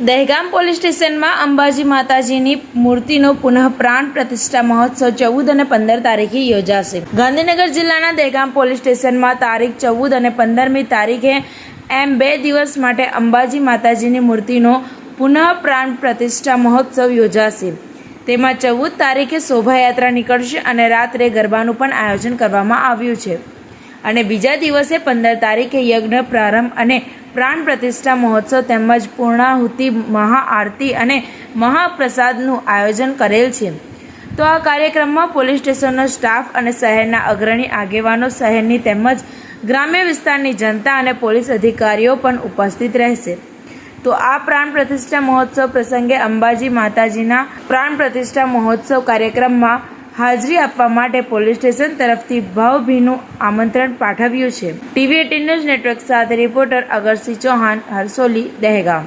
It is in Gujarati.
દહેગામ પોલીસ સ્ટેશનમાં અંબાજી માતાજીની મૂર્તિનો પુનઃ પ્રાણ પ્રતિષ્ઠા મહોત્સવ 14 અને 15 તારીખે યોજાશે। ગાંધીનગર જિલ્લાના દહેગામ પોલીસ સ્ટેશનમાં તારીખ 14 અને 15મી તારીખે એમ 2 દિવસ માટે અંબાજી માતાજીની મૂર્તિનો પુનઃ પ્રાણ પ્રતિષ્ઠા મહોત્સવ યોજાશે। તેમાં 14 તારીખે શોભાયાત્રા નીકળશે અને રાત્રે ગરબાનું પણ આયોજન કરવામાં આવ્યું છે અને બીજા દિવસે 15 તારીખે યજ્ઞ પ્રારંભ અને પ્રાણ પ્રતિષ્ઠા મહોત્સવ તેમજ પૂર્ણાહુતિ મહાઆરતી અને મહાપ્રસાદનું આયોજન કરેલ છે। તો આ કાર્યક્રમમાં પોલીસ સ્ટેશનનો સ્ટાફ અને શહેરના અગ્રણી આગેવાનો, શહેરની તેમજ ગ્રામ્ય વિસ્તારની જનતા અને પોલીસ અધિકારીઓ પણ ઉપસ્થિત રહેશે। તો આ પ્રાણ પ્રતિષ્ઠા મહોત્સવ પ્રસંગે અંબાજી માતાજીના પ્રાણ પ્રતિષ્ઠા મહોત્સવ કાર્યક્રમમાં હાજરી આપવા માટે પોલીસ સ્ટેશન તરફથી ભાવભીનું આમંત્રણ પાઠવ્યું છે। TV18 ન્યૂઝ નેટવર્ક સાથે રિપોર્ટર અગરસિંહ ચૌહાણ, હરસોલી, દહેગામ।